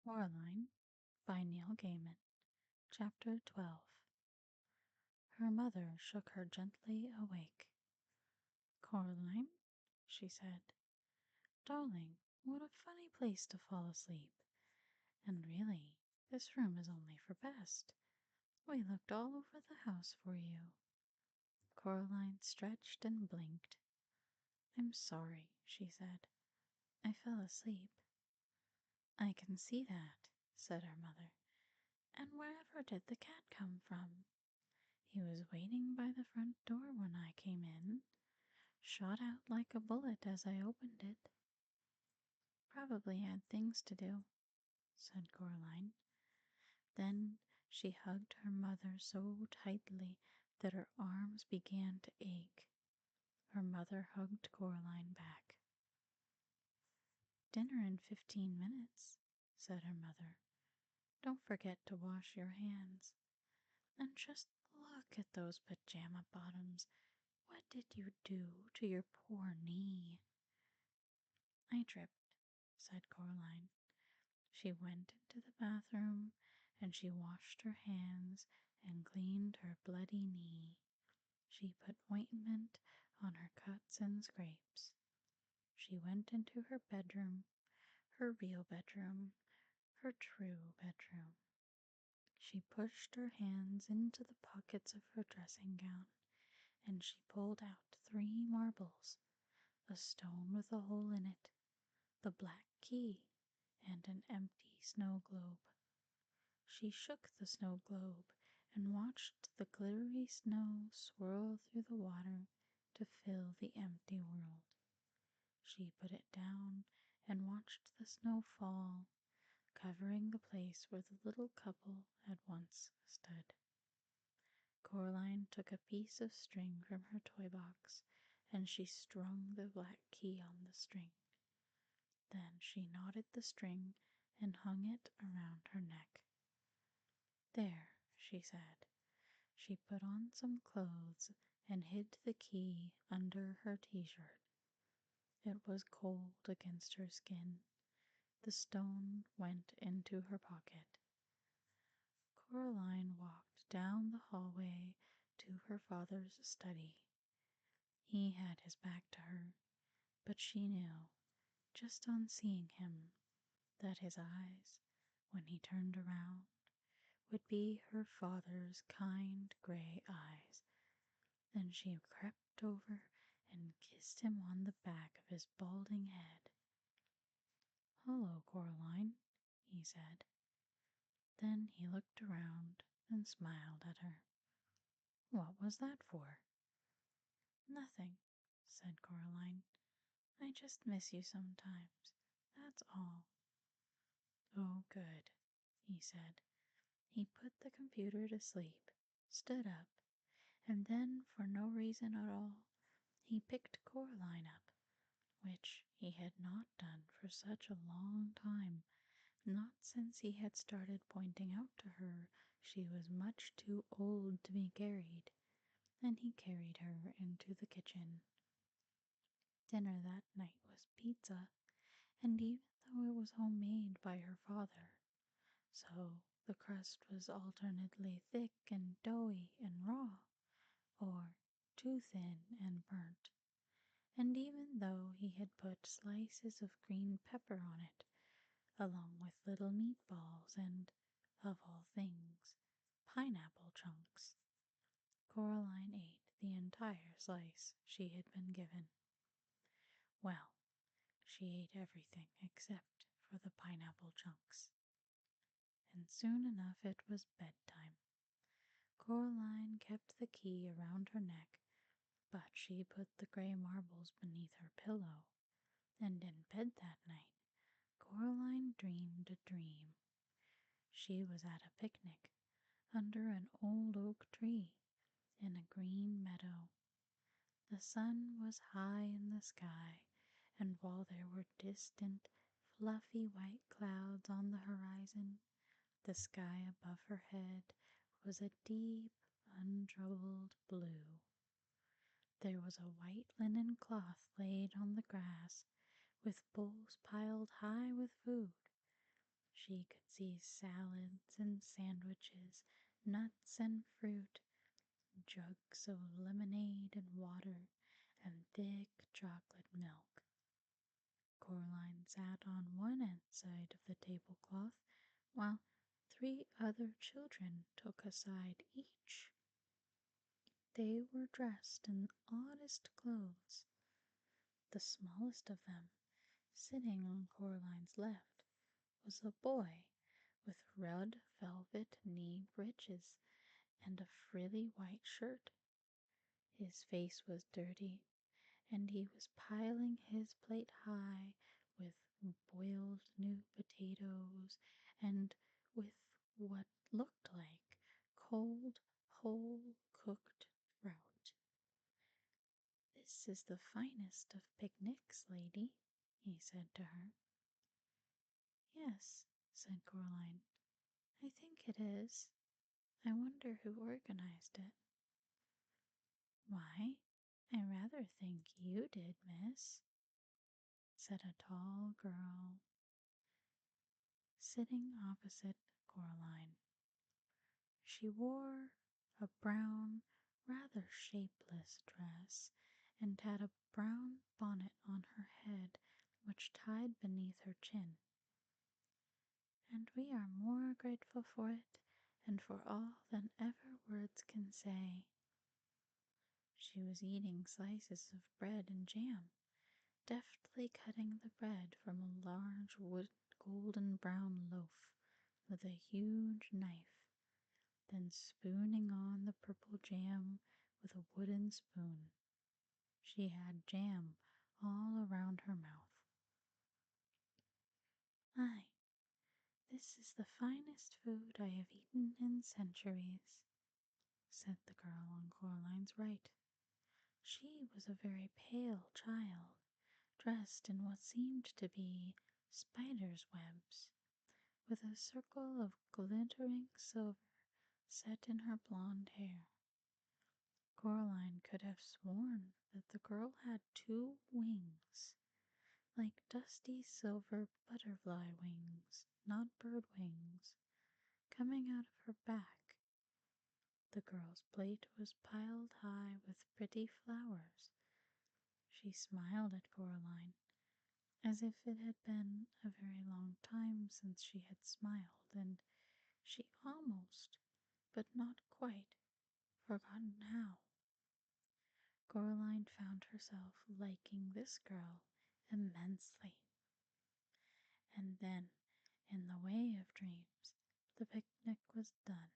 Coraline by Neil Gaiman. Chapter 12. Her mother shook her gently awake. "Coraline," she said, "darling, what a funny place to fall asleep. And really, this room is only for best. We looked all over the house for you." Coraline stretched and blinked. "I'm sorry," she said. "I fell asleep." "I can see that," said her mother. "And wherever did the cat come from? He was waiting by the front door when I came in. Shot out like a bullet as I opened it." "Probably had things to do," said Coraline. Then she hugged her mother so tightly that her arms began to ache. Her mother hugged Coraline back. "Dinner in 15 minutes," said her mother. "Don't forget to wash your hands. And just look at those pajama bottoms. What did you do to your poor knee?" "I tripped," said Coraline. She went into the bathroom and she washed her hands and cleaned her bloody knee. She put ointment on her cuts and scrapes. She went into her bedroom, her real bedroom, her true bedroom. She pushed her hands into the pockets of her dressing gown and she pulled out 3 marbles, a stone with a hole in it, the black key, and an empty snow globe. She shook the snow globe and watched the glittery snow swirl through the water to fill the empty world. She put it down and watched the snow fall, covering the place where the little couple had once stood. Coraline took a piece of string from her toy box and she strung the black key on the string. Then she knotted the string and hung it around her neck. "There," she said. She put on some clothes and hid the key under her t-shirt. It was cold against her skin. The stone went into her pocket. Coraline walked down the hallway to her father's study. He had his back to her, but she knew, just on seeing him, that his eyes, when he turned around, would be her father's kind gray eyes. Then she crept over and kissed him on the back of his balding head. "Hello, Coraline," he said. Then he looked around and smiled at her. "What was that for?" "Nothing," said Coraline. "I just miss you sometimes, that's all." "Oh, good," he said. He put the computer to sleep, stood up, and then, for no reason at all, he picked Coraline up, which he had not done for such a long time, not since he had started pointing out to her she was much too old to be carried, and he carried her into the kitchen. Dinner that night was pizza, and even though it was homemade by her father, so the crust was alternately thick and doughy and raw, or too thin and burnt, and even though he had put slices of green pepper on it, along with little meatballs and, of all things, pineapple chunks, Coraline ate the entire slice she had been given. Well, she ate everything except for the pineapple chunks. And soon enough it was bedtime. Coraline kept the key around her neck, but she put the gray marbles beneath her pillow, and in bed that night Coraline dreamed a dream. She was at a picnic under an old oak tree in a green meadow. The sun was high in the sky, and while there were distant, fluffy white clouds on the horizon, the sky above her head was a deep, untroubled blue. There was a white linen cloth laid on the grass, with bowls piled high with food. She could see salads and sandwiches, nuts and fruit, jugs of lemonade and water, and thick chocolate milk. Coraline sat on one end side of the tablecloth, while 3 other children took a side each. They were dressed in oddest clothes. The smallest of them, sitting on Coraline's left, was a boy with red velvet knee breeches and a frilly white shirt. His face was dirty, and he was piling his plate high with boiled new potatoes and with what looked like cold, whole cooked trout. "This is the finest of picnics, lady," he said to her. "Yes," said Coraline, "I think it is. I wonder who organized it." "Why, I rather think you did, miss," said a tall girl sitting opposite Coraline. She wore a brown, rather shapeless dress and had a brown bonnet on her head which tied beneath her chin. "And we are more grateful for it and for all than ever words can say." She was eating slices of bread and jam, deftly cutting the bread from a large golden brown loaf with a huge knife, then spooning on the purple jam with a wooden spoon. She had jam all around her mouth. "Aye, this is the finest food I have eaten in centuries," said the girl on Coraline's right. She was a very pale child, dressed in what seemed to be spider's webs, with a circle of glittering silver set in her blonde hair. Coraline could have sworn that the girl had 2 wings, like dusty silver butterfly wings, not bird wings, coming out of her back. The girl's plate was piled high with pretty flowers. She smiled at Coraline, as if it had been a very long time since she had smiled, and she almost, but not quite, forgotten how. Coraline found herself liking this girl immensely. And then, in the way of dreams, the picnic was done,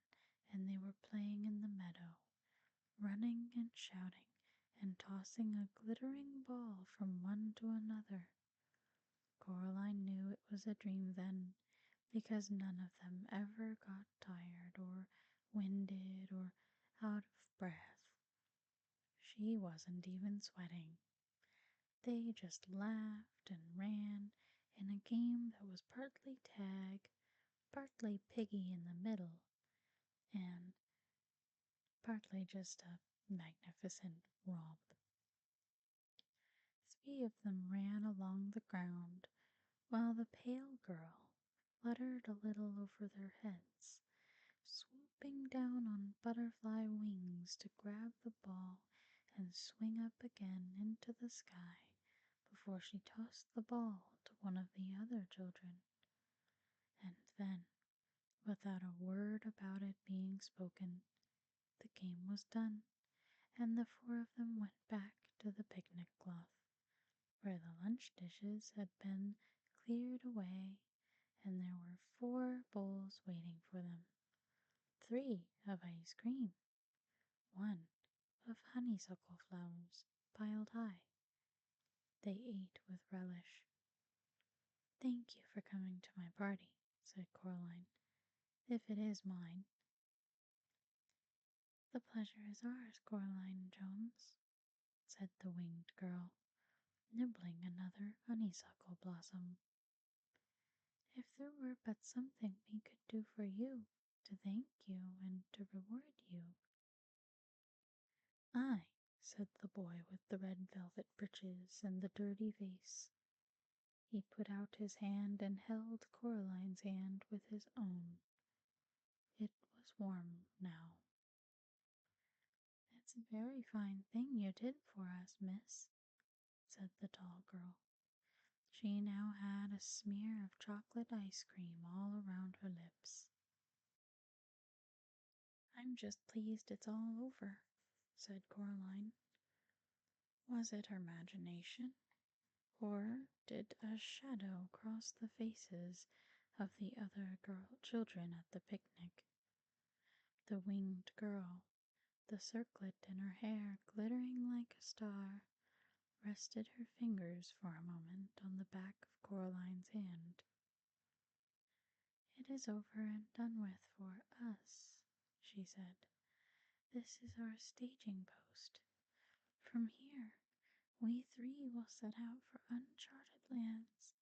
and they were playing in the meadow, running and shouting, and tossing a glittering ball from one to another. Coraline knew it was a dream then, because none of them ever got tired or winded or out of breath. She wasn't even sweating. They just laughed and ran in a game that was partly tag, partly piggy in the middle, and partly just a magnificent romp. 3 of them ran along the ground, while the pale girl fluttered a little over their heads, swooping down on butterfly wings to grab the ball and swing up again into the sky before she tossed the ball to one of the other children. And then, without a word about it being spoken, the game was done, and the 4 of them went back to the picnic cloth, where the lunch dishes had been cleared away, and there were 4 bowls waiting for them. 3 of ice cream, 1 of honeysuckle flowers piled high. They ate with relish. "Thank you for coming to my party," said Coraline, "if it is mine." "The pleasure is ours, Coraline Jones," said the winged girl, nibbling another honeysuckle blossom. "If there were but something we could do for you, to thank you and to reward you." "Aye," said the boy with the red velvet breeches and the dirty face. He put out his hand and held Coraline's hand with his own. It was warm now. "It's a very fine thing you did for us, miss," said the tall girl. She now had a smear of chocolate ice cream all around her lips. "I'm just pleased it's all over," said Coraline. Was it her imagination, or did a shadow cross the faces of the other children at the picnic? The winged girl, the circlet in her hair glittering like a star, rested her fingers for a moment on the back of Coraline's hand. "It is over and done with for us," she said. "This is our staging post. From here, we three will set out for uncharted lands,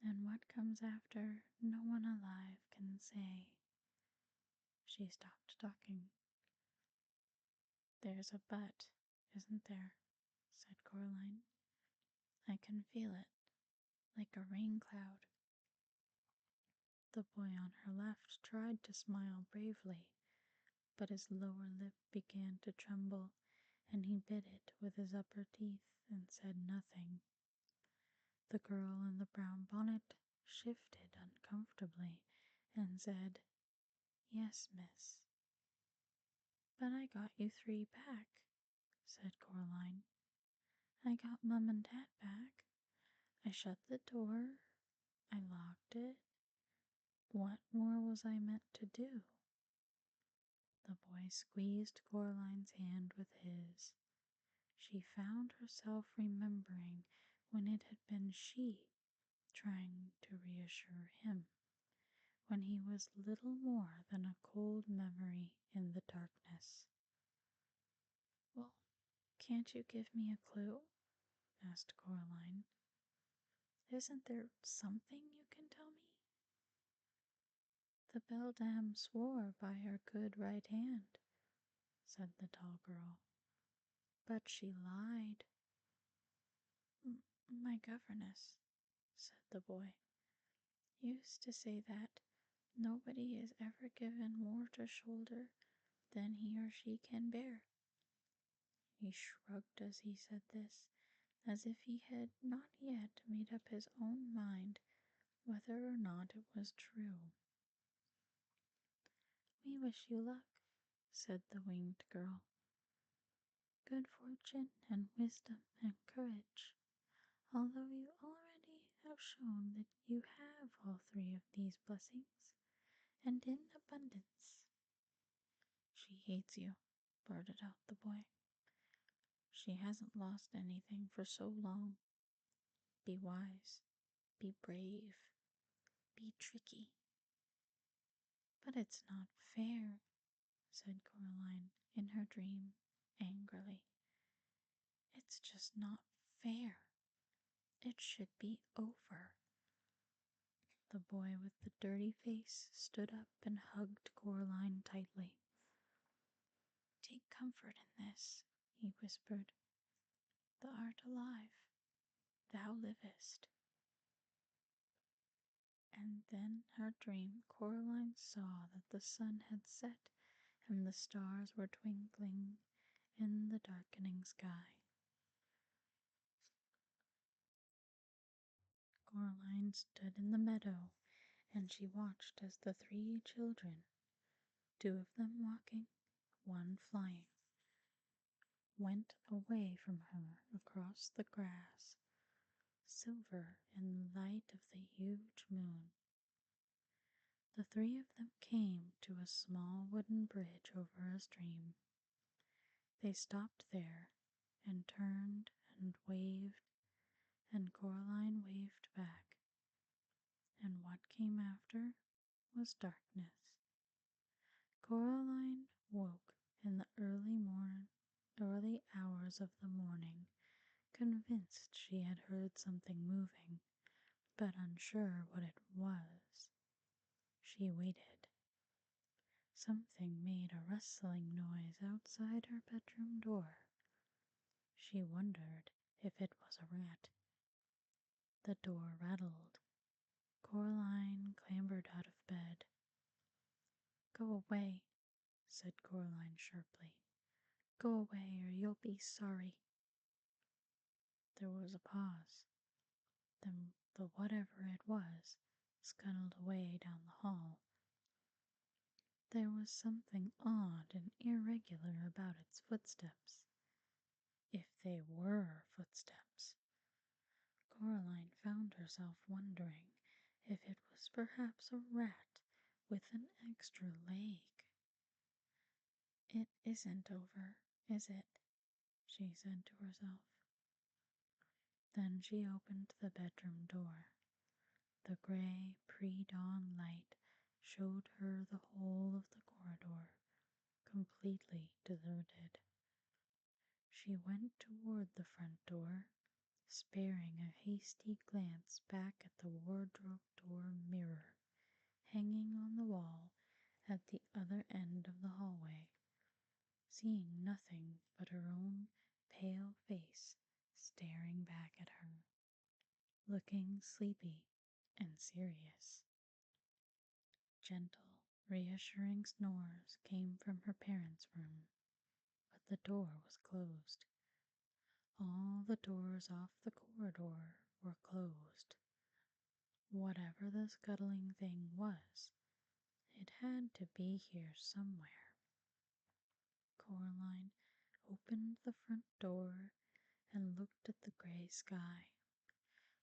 and what comes after no one alive can say." She stopped talking. "There's a but, isn't there?" said Coraline. "I can feel it, like a rain cloud." The boy on her left tried to smile bravely, but his lower lip began to tremble, and he bit it with his upper teeth and said nothing. The girl in the brown bonnet shifted uncomfortably and said, "Yes, miss." "But I got you three back," said Coraline. "I got Mum and Dad back. I shut the door. I locked it. What more was I meant to do?" The boy squeezed Coraline's hand with his. She found herself remembering when it had been she trying to reassure him, when he was little more than a cold memory in the darkness. "Well, can't you give me a clue?" asked Coraline. "Isn't there something you can tell me?" "The beldam swore by her good right hand," said the tall girl. "But she lied." "My governess," said the boy, "used to say that nobody is ever given more to shoulder than he or she can bear." He shrugged as he said this, as if he had not yet made up his own mind whether or not it was true. "We wish you luck," said the winged girl. "Good fortune and wisdom and courage, although you already have shown that you have all three of these blessings, and in abundance." "She hates you," blurted out the boy. "She hasn't lost anything for so long. Be wise, be brave, be tricky." "But it's not fair," said Coraline in her dream angrily. "It's just not fair. It should be over." The boy with the dirty face stood up and hugged Coraline tightly. "Take comfort in this," he whispered. "Thou art alive. Thou livest." And then her dream Coraline saw that the sun had set and the stars were twinkling in the darkening sky. Coraline stood in the meadow, and she watched as the three children, two of them walking, one flying, went away from her across the grass, silver in the light of the huge moon. The three of them came to a small wooden bridge over a stream. They stopped there and turned and waved, and Coraline waved back. And what came after was darkness. Coraline woke in the early hours of the morning, convinced she had heard something moving, but unsure what it was. She waited. Something made a rustling noise outside her bedroom door. She wondered if it was a rat. The door rattled. Coraline clambered out of bed. "Go away," said Coraline sharply. "Go away, or you'll be sorry." There was a pause. Then the whatever it was scuttled away down the hall. There was something odd and irregular about its footsteps. If they were footsteps. Coraline found herself wondering if it was perhaps a rat with an extra leg. "It isn't over, is it?" she said to herself. Then she opened the bedroom door. The gray pre-dawn light showed her the whole of the corridor, completely deserted. She went toward the front door, sparing a hasty glance back at the wardrobe door mirror hanging on the wall at the other end of the hallway, seeing nothing but her own pale face staring back at her, looking sleepy and serious. Gentle, reassuring snores came from her parents' room, but the door was closed. All the doors off the corridor were closed. Whatever the scuttling thing was, it had to be here somewhere. Coraline opened the front door and looked at the gray sky.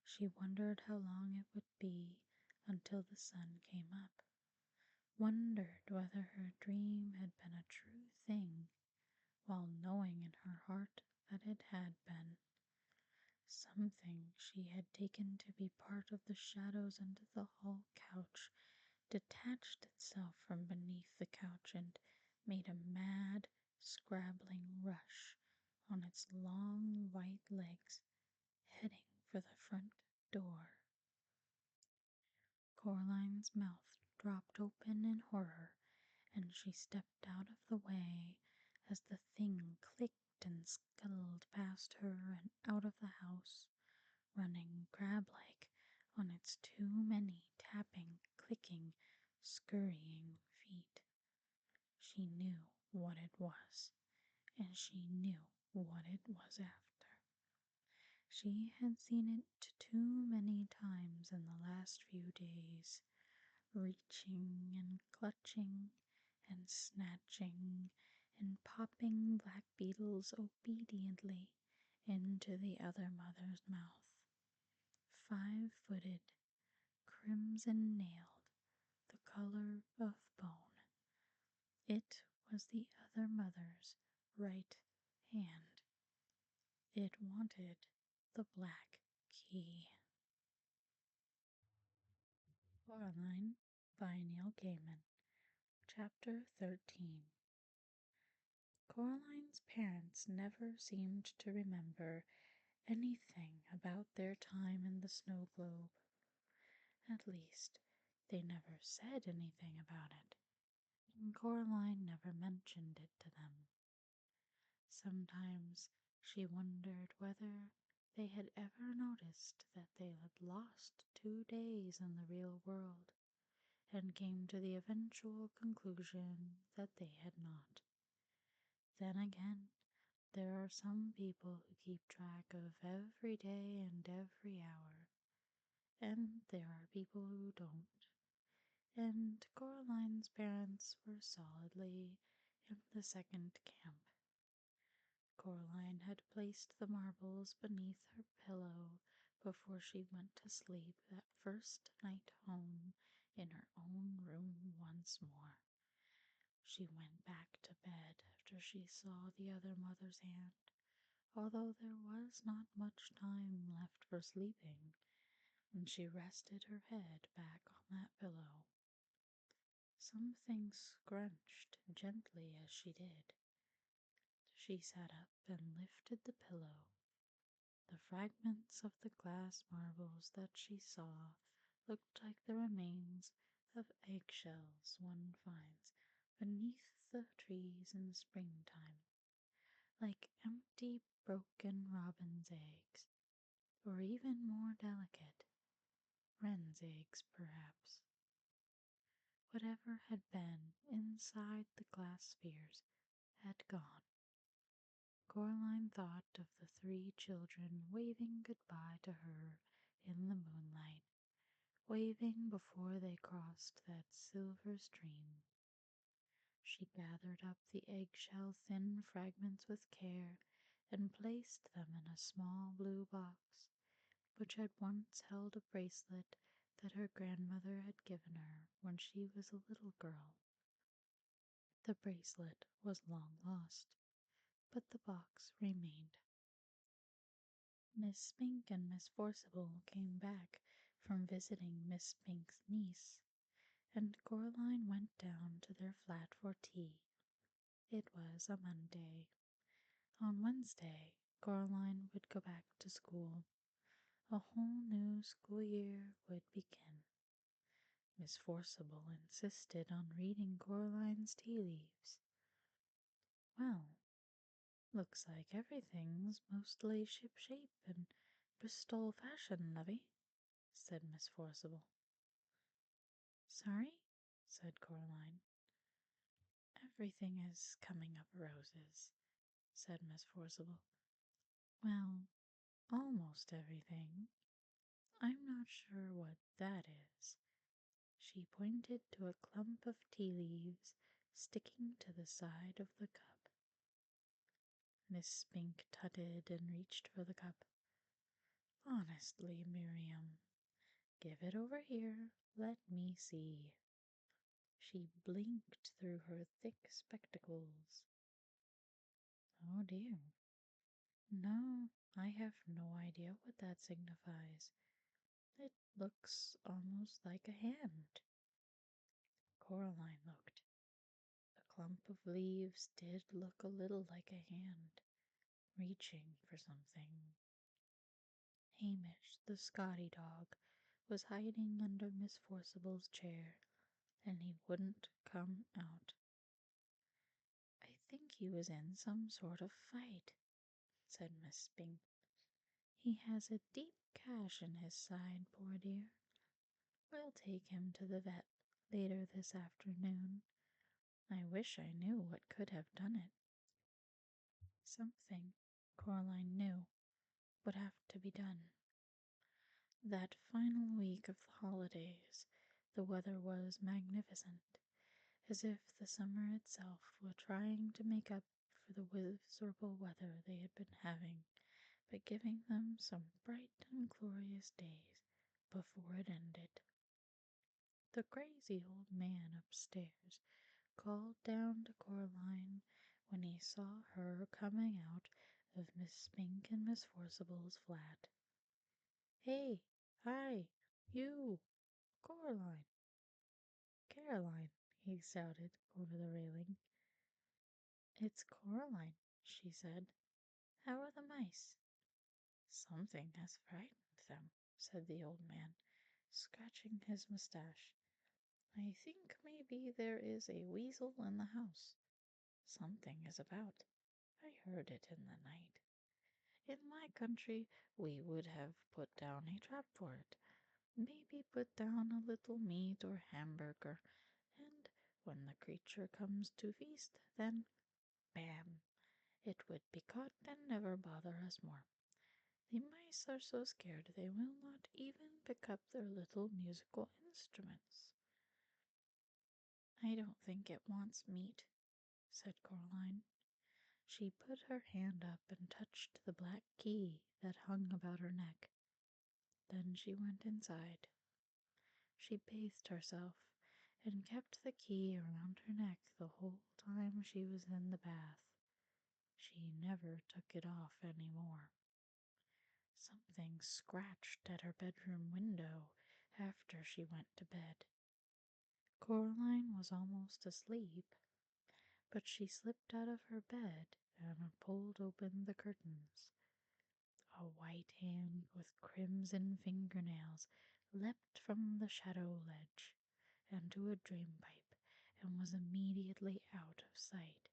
She wondered how long it would be until the sun came up, wondered whether her dream had been a true thing, while knowing in her heart that it had been. Something she had taken to be part of the shadows under the hall couch detached itself from beneath the couch and made a mad, scrabbling rush on its long white legs, heading for the front door. Coraline's mouth dropped open in horror, and she stepped out of the way as the thing clicked and scuttled past her and out of the house, running crab-like on its too many tapping, clicking, scurrying feet. She knew what it was, and she knew what it was after. She had seen it too many times in the last few days, reaching and clutching and snatching and popping black beetles obediently into the other mother's mouth. 5-footed, crimson-nailed, the color of bone. It was the other mother's right hand. It wanted the black key. Coraline by Neil Gaiman. Chapter 13. Coraline's parents never seemed to remember anything about their time in the snow globe. At least, they never said anything about it, and Coraline never mentioned it to them. Sometimes she wondered whether they had ever noticed that they had lost 2 days in the real world, and came to the eventual conclusion that they had not. Then again, there are some people who keep track of every day and every hour, and there are people who don't. And Coraline's parents were solidly in the second camp. Coraline had placed the marbles beneath her pillow before she went to sleep that first night home in her own room once more. She went back to bed after she saw the other mother's hand, although there was not much time left for sleeping, and she rested her head back on that pillow. Something scrunched gently as she did. She sat up and lifted the pillow. The fragments of the glass marbles that she saw looked like the remains of eggshells one finds beneath the trees in springtime, like empty, broken robin's eggs. or even more delicate, wren's eggs perhaps. Whatever had been inside the glass spheres had gone. Coraline thought of the 3 children waving goodbye to her in the moonlight, waving before they crossed that silver stream. She gathered up the eggshell thin fragments with care and placed them in a small blue box, which had once held a bracelet that her grandmother had given her when she was a little girl. The bracelet was long lost, but the box remained. Miss Spink and Miss Forcible came back from visiting Miss Spink's niece, and Coraline went down to their flat for tea. It was a Monday. On Wednesday, Coraline would go back to school. A whole new school year would begin. Miss Forcible insisted on reading Coraline's tea leaves. Well, looks like everything's mostly ship-shape and Bristol fashion, lovey, said Miss Forcible. Sorry, said Coraline. Everything is coming up roses, said Miss Forcible. Well, almost everything. I'm not sure what that is. She pointed to a clump of tea leaves sticking to the side of the cup. Miss Spink tutted and reached for the cup. Honestly, Miriam, give it over here. Let me see. She blinked through her thick spectacles. Oh dear. No, I have no idea what that signifies. It looks almost like a hand. Coraline looked. The clump of leaves did look a little like a hand, reaching for something. Hamish, the Scotty dog, was hiding under Miss Forcible's chair, and he wouldn't come out. I think he was in some sort of fight, said Miss Spink. He has a deep gash in his side, poor dear. We'll take him to the vet later this afternoon. I wish I knew what could have done it. Something, Coraline knew, would have to be done. That final week of the holidays, the weather was magnificent, as if the summer itself were trying to make up for the miserable weather they had been having, but giving them some bright and glorious days before it ended. The crazy old man upstairs called down to Coraline when he saw her coming out of Miss Spink and Miss Forcible's flat. Hey, hi, you, Coraline. Caroline, he shouted over the railing. It's Coraline, she said. How are the mice? Something has frightened them, said the old man, scratching his mustache. I think maybe there is a weasel in the house. Something is about. I heard it in the night. In my country, we would have put down a trap for it. Maybe put down a little meat or hamburger, and when the creature comes to feast, then, bam, it would be caught and never bother us more. The mice are so scared they will not even pick up their little musical instruments. I don't think it wants meat, said Coraline. She put her hand up and touched the black key that hung about her neck. Then she went inside. She bathed herself and kept the key around her neck the whole time she was in the bath. She never took it off any more. Something scratched at her bedroom window after she went to bed. Coraline was almost asleep, but she slipped out of her bed and pulled open the curtains. A white hand with crimson fingernails leapt from the shadow ledge into a drain pipe and was immediately out of sight.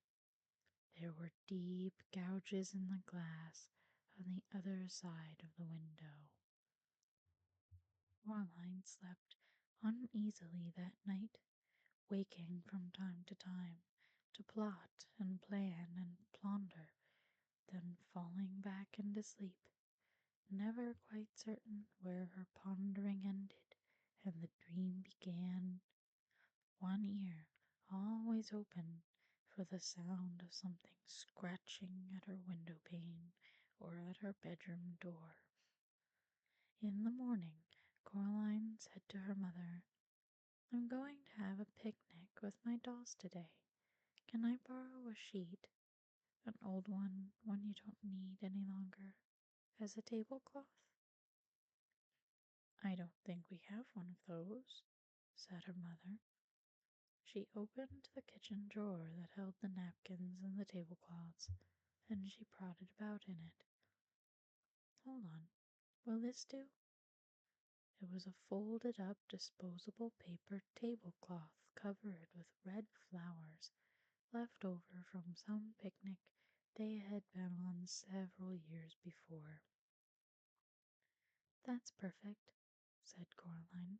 There were deep gouges in the glass on the other side of the window. Coraline slept uneasily that night, waking from time to plot and plan and plunder, then falling back into sleep, never quite certain where her pondering ended and the dream began, one ear always open for the sound of something scratching at her window pane or at her bedroom door. In the morning, Coraline said to her mother, "I'm going to have a picnic with my dolls today. Can I borrow a sheet? An old one you don't need any longer, as a tablecloth?" "I don't think we have one of those," said her mother. She opened the kitchen drawer that held the napkins and the tablecloths, and she prodded about in it. "Hold on, will this do?" It was a folded up disposable paper tablecloth covered with red flowers, left over from some picnic they had been on several years before. "That's perfect," said Coraline.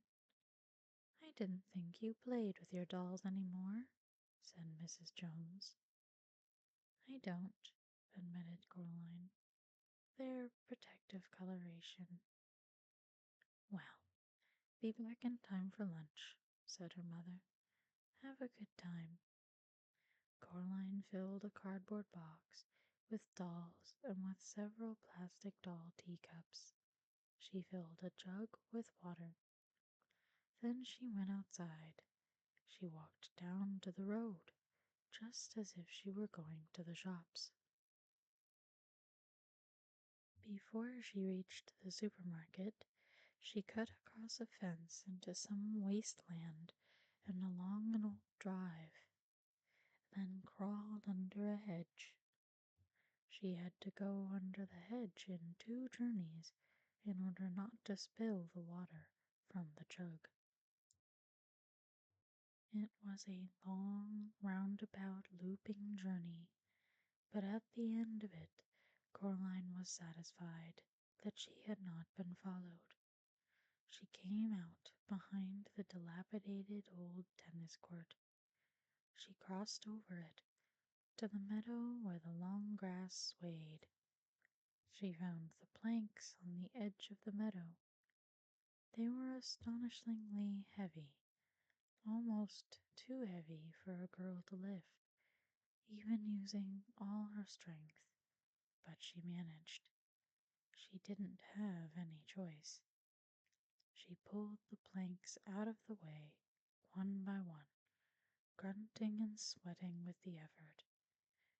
"I didn't think you played with your dolls any more," said Mrs. Jones. "I don't," admitted Coraline. "They're protective coloration." "Well, be back in time for lunch," said her mother. "Have a good time." Coraline filled a cardboard box with dolls and with several plastic doll teacups. She filled a jug with water. Then she went outside. She walked down to the road, just as if she were going to the shops. Before she reached the supermarket, she cut across a fence into some wasteland and along an old drive, then crawled under a hedge. She had to go under the hedge in 2 journeys in order not to spill the water from the jug. It was a long, roundabout, looping journey, but at the end of it, Coraline was satisfied that she had not been followed. She came out behind the dilapidated old tennis court. She crossed over it to the meadow where the long grass swayed. She found the planks on the edge of the meadow. They were astonishingly heavy, almost too heavy for a girl to lift, even using all her strength, but she managed. She didn't have any choice. She pulled the planks out of the way, one by one, grunting and sweating with the effort,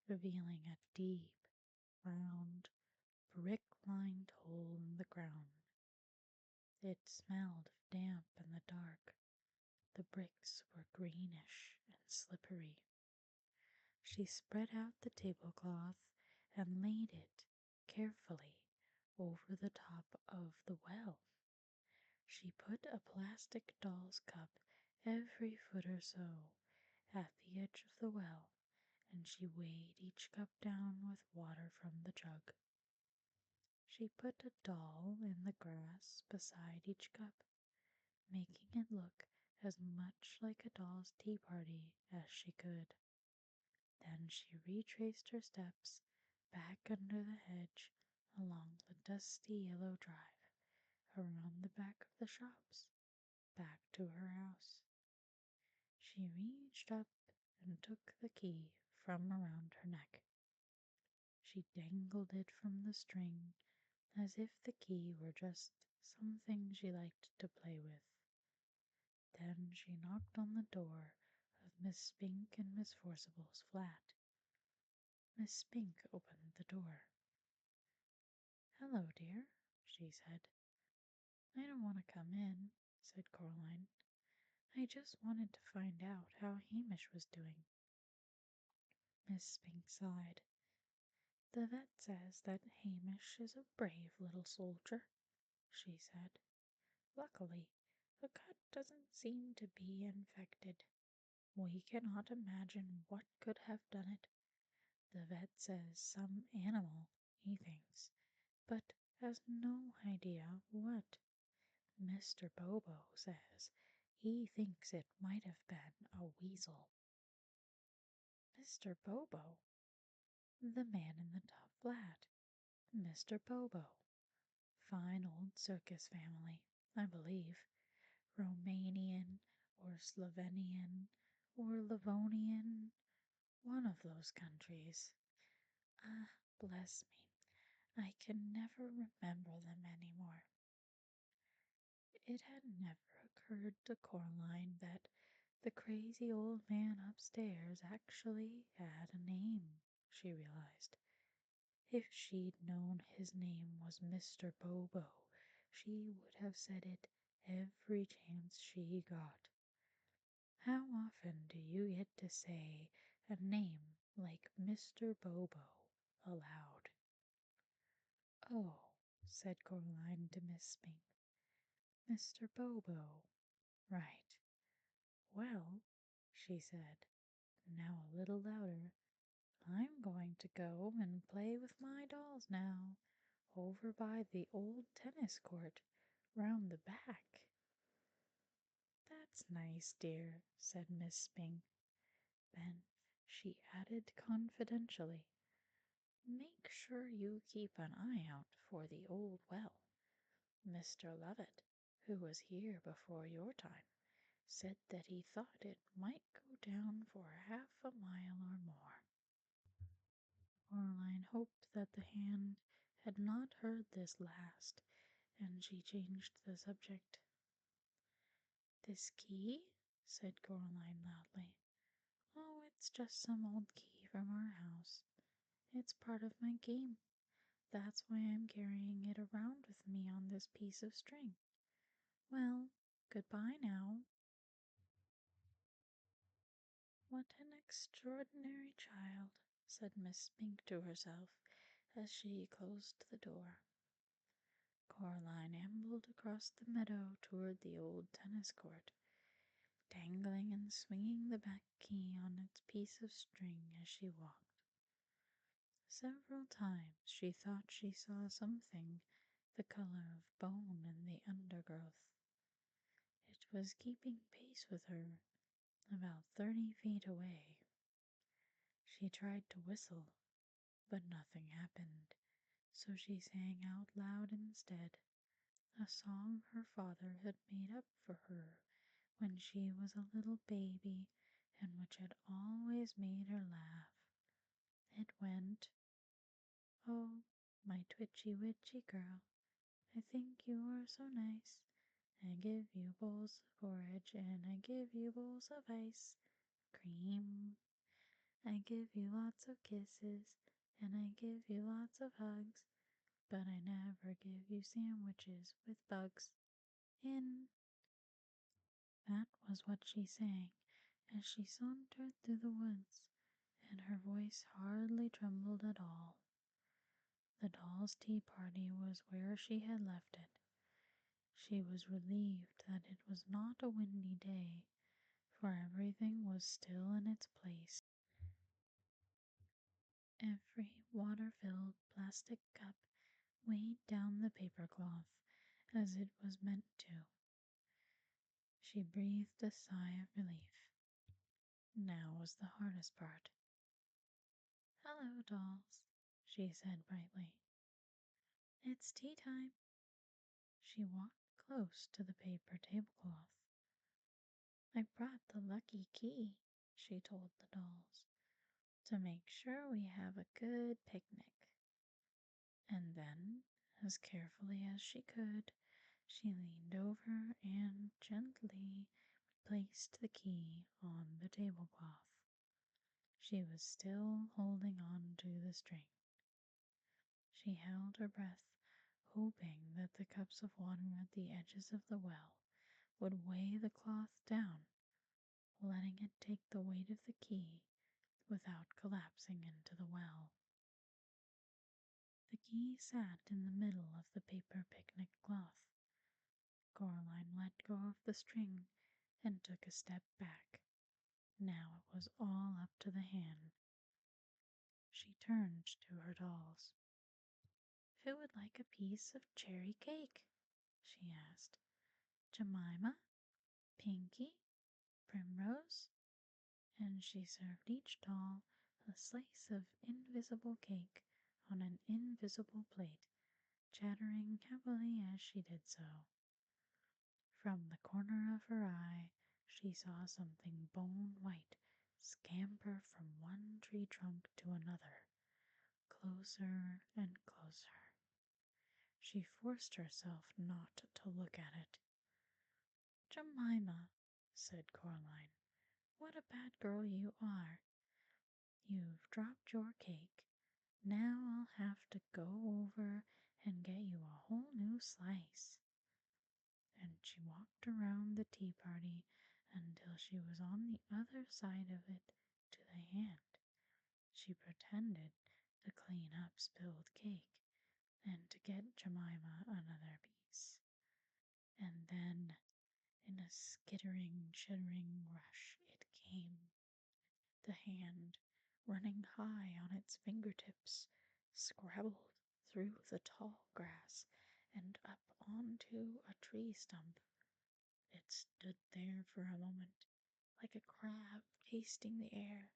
revealing a deep, round, brick-lined hole in the ground. It smelled of damp in the dark. The bricks were greenish and slippery. She spread out the tablecloth and laid it carefully over the top of the well. She put a plastic doll's cup every foot or so at the edge of the well, and she weighed each cup down with water from the jug. She put a doll in the grass beside each cup, making it look as much like a doll's tea party as she could. Then she retraced her steps back under the hedge, along the dusty yellow drive, around the back of the shops, back to her house. She reached up and took the key from around her neck. She dangled it from the string as if the key were just something she liked to play with. Then she knocked on the door of Miss Spink and Miss Forcible's flat. Miss Spink opened the door. "Hello, dear," she said. "I don't want to come in," said Coraline. "I just wanted to find out how Hamish was doing." Miss Spink sighed. "The vet says that Hamish is a brave little soldier," she said. "Luckily, the cut doesn't seem to be infected. We cannot imagine what could have done it. The vet says some animal, he thinks, but has no idea what. Mr. Bobo says he thinks it might have been a weasel. Mr. Bobo? The man in the top flat. Mr. Bobo. Fine old circus family, I believe. Romanian or Slovenian or Livonian, one of those countries. Ah, bless me, I can never remember them anymore. It had never occurred to Coraline that the crazy old man upstairs actually had a name, she realized. If she'd known his name was Mr. Bobo, she would have said it every chance she got. How often do you get to say a name like Mr. Bobo aloud? Oh, said Coraline to Miss Spink. Mr. Bobo. Right. Well, she said, now a little louder, I'm going to go and play with my dolls now, over by the old tennis court, round the back. That's nice, dear, said Miss Spink. Then she added confidentially, make sure you keep an eye out for the old well. Mr. Lovett, who was here before your time, said that he thought it might go down for half a mile or more. Coraline hoped that the hand had not heard this last, and she changed the subject. This key? Said Coraline loudly. Oh, it's just some old key from our house. It's part of my game. That's why I'm carrying it around with me on this piece of string. Well, goodbye now. What an extraordinary child, said Miss Spink to herself as she closed the door. Coraline ambled across the meadow toward the old tennis court, dangling and swinging the back key on its piece of string as she walked. Several times she thought she saw something the color of bone in the undergrowth. It was keeping pace with her, about 30 feet away. She tried to whistle, but nothing happened, so she sang out loud instead, a song her father had made up for her when she was a little baby and which had always made her laugh. It went, oh, my twitchy witchy girl, I think you are so nice. I give you bowls of porridge and I give you bowls of ice cream. I give you lots of kisses and I give you lots of hugs, but I never give you sandwiches with bugs in. That was what she sang as she sauntered through the woods, and her voice hardly trembled at all. The dolls' tea party was where she had left it. She was relieved that it was not a windy day, for everything was still in its place. Every water-filled plastic cup weighed down the paper cloth as it was meant to. She breathed a sigh of relief. Now was the hardest part. Hello, dolls, she said brightly. It's tea time. She walked close to the paper tablecloth. I brought the lucky key, she told the dolls, to make sure we have a good picnic. And then, as carefully as she could, she leaned over and gently placed the key on the tablecloth. She was still holding on to the string. She held her breath, hoping that the cups of water at the edges of the well would weigh the cloth down, letting it take the weight of the key without collapsing into the well. The key sat in the middle of the paper picnic cloth. Coraline let go of the string and took a step back. Now it was all up to the hand. She turned to her dolls. Who would like a piece of cherry cake? She asked. Jemima, Pinky, Primrose, and she served each doll a slice of invisible cake on an invisible plate, chattering happily as she did so. From the corner of her eye, she saw something bone-white scamper from one tree trunk to another, closer and closer. She forced herself not to look at it. Jemima, said Coraline, what a bad girl you are. You've dropped your cake. Now I'll have to go over and get you a whole new slice. And she walked around the tea party until she was on the other side of it to the hand. She pretended to clean up spilled cake and to get Jemima another piece. And then, in a skittering, chittering rush, it came. The hand, running high on its fingertips, scrabbled through the tall grass and up onto a tree stump. It stood there for a moment, like a crab tasting the air,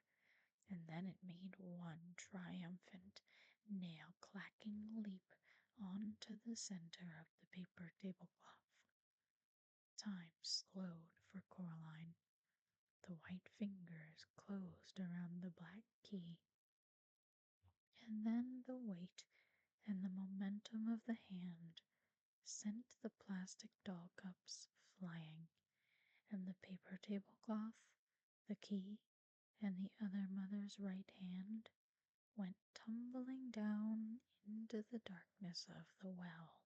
and then it made one triumphant, nail-clacking leap onto the center of the paper tablecloth. Time slowed for Coraline. The white fingers closed around the black key, and then the weight and the momentum of the hand sent the plastic doll cups flying, and the paper tablecloth, the key, and the other mother's right hand went tumbling down into the darkness of the well.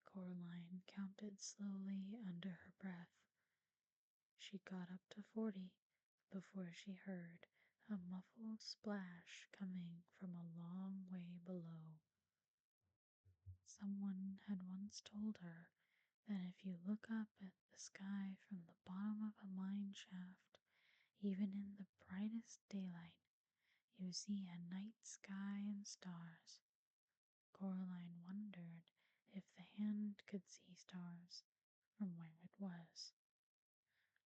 Coraline counted slowly under her breath. She got up to 40 before she heard a muffled splash coming from a long way below. Someone had once told her that if you look up at the sky from the bottom of a mine shaft, even in the brightest daylight, you see a night sky and stars. Coraline wondered if the hand could see stars from where it was.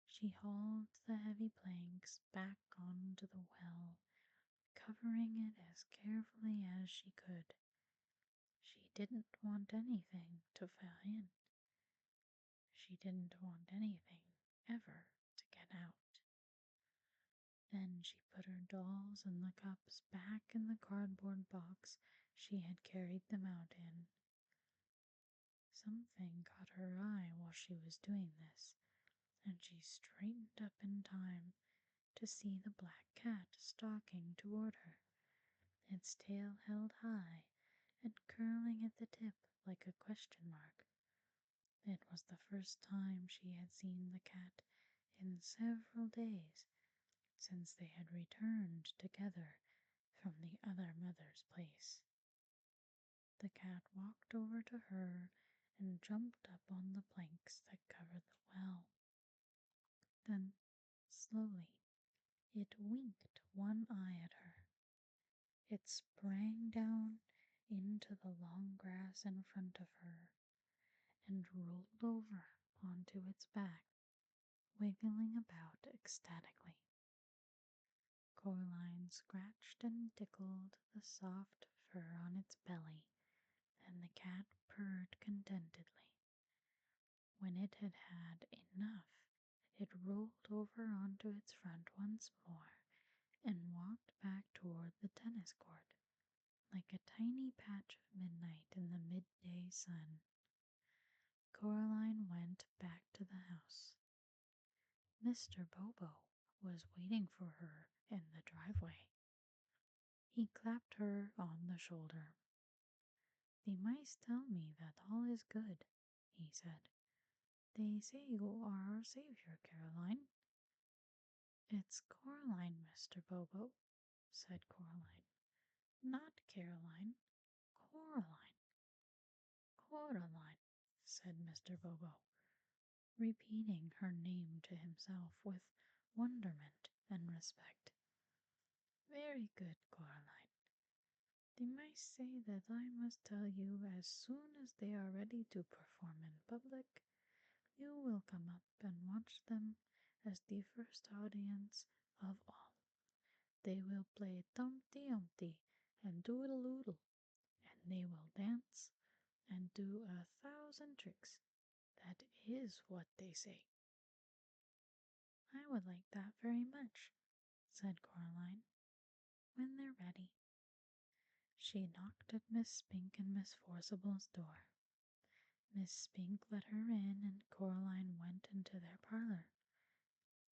She hauled the heavy planks back onto the well, covering it as carefully as she could. She didn't want anything to fall in. She didn't want anything ever to get out. Then she put her dolls and the cups back in the cardboard box she had carried them out in. Something caught her eye while she was doing this, and she straightened up in time to see the black cat stalking toward her, its tail held high and curling at the tip like a question mark. It was the first time she had seen the cat in several days since they had returned together from the other mother's place. The cat walked over to her and jumped up on the planks that covered the well. Then, slowly, it winked one eye at her. It sprang down into the long grass in front of her and rolled over onto its back, wiggling about ecstatically. Coraline scratched and tickled the soft fur on its belly, and the cat purred contentedly. When it had had enough, it rolled over onto its front once more and walked back toward the tennis court, like a tiny patch of midnight in the midday sun. Coraline went back to the house. Mr. Bobo was waiting for her in the driveway. He clapped her on the shoulder. "The mice tell me that all is good," he said. "They say you are our savior, Caroline." "It's Coraline, Mr. Bobo," said Coraline. "Not Caroline. Coraline." "Coraline," said Mr. Bobo, repeating her name to himself with wonderment and respect. "Very good, Coraline. They might say that I must tell you as soon as they are ready to perform in public. You will come up and watch them as the first audience of all. They will play Tumpty Umpty and Doodle Oodle, and they will dance and do 1,000 tricks. That is what they say. I would like that very much, said Coraline, when they're ready. She knocked at Miss Spink and Miss Forcible's door. Miss Spink let her in, and Coraline went into their parlor.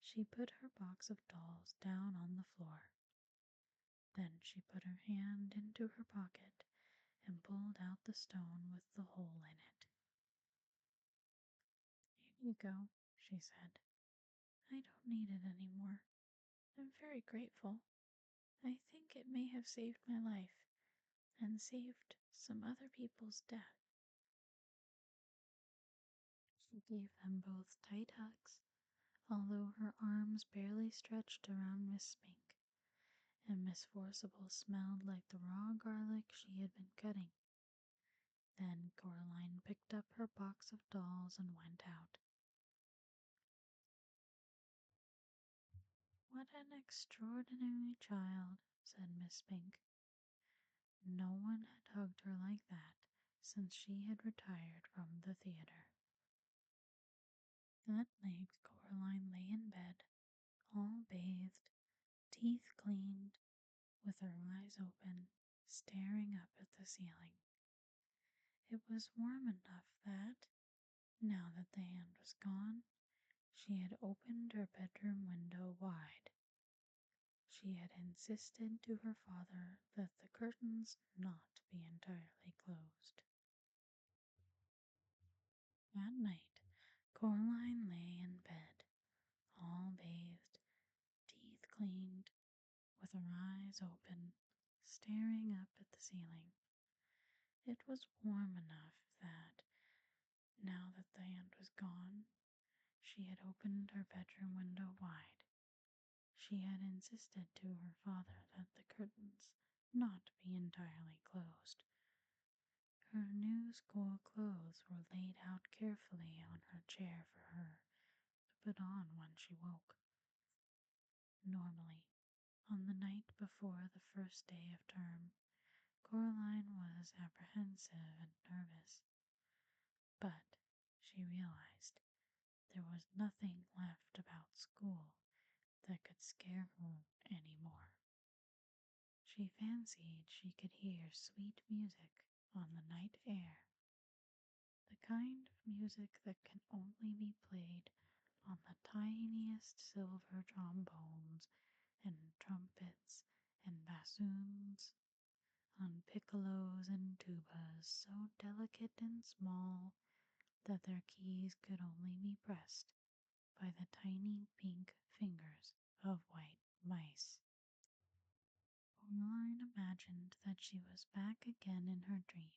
She put her box of dolls down on the floor. Then she put her hand into her pocket and pulled out the stone with the hole in it. Here you go, she said. I don't need it any more. I'm very grateful. I think it may have saved my life and saved some other people's death. She gave them both tight hugs, although her arms barely stretched around Miss Spink, and Miss Forcible smelled like the raw garlic she had been cutting. Then Coraline picked up her box of dolls and went out. What an extraordinary child, said Miss Spink. No one had hugged her like that since she had retired from the theater. That night Coraline lay in bed, all bathed, teeth cleaned, with her eyes open, staring up at the ceiling. It was warm enough that, now that the hand was gone, she had opened her bedroom window wide. She had insisted to her father that the curtains not be entirely closed. That night, Coraline lay in bed, all bathed, teeth cleaned, with her eyes open, staring up at the ceiling. It was warm enough that, now that the hand was gone, she had opened her bedroom window wide. She had insisted to her father that the curtains not be entirely closed. Her new school clothes were laid out carefully on her chair for her to put on when she woke. Normally, on the night before the first day of term, Coraline was apprehensive and nervous. But, she realized, there was nothing left about school that could scare her any more. She fancied she could hear sweet music on the night air, the kind of music that can only be played on the tiniest silver trombones and trumpets and bassoons, on piccolos and tubas so delicate and small that their keys could only be pressed by the tiny pink fingers of white mice. Coraline imagined that she was back again in her dream,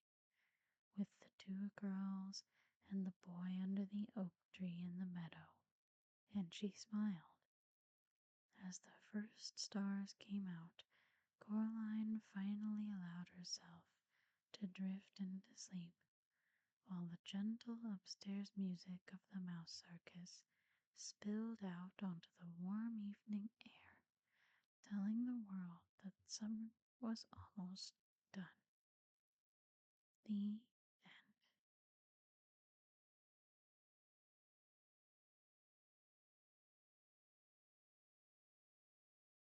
with the two girls and the boy under the oak tree in the meadow, and she smiled. As the first stars came out, Coraline finally allowed herself to drift into sleep, while the gentle upstairs music of the mouse circus spilled out onto the warm evening air, telling the world that summer was almost done. The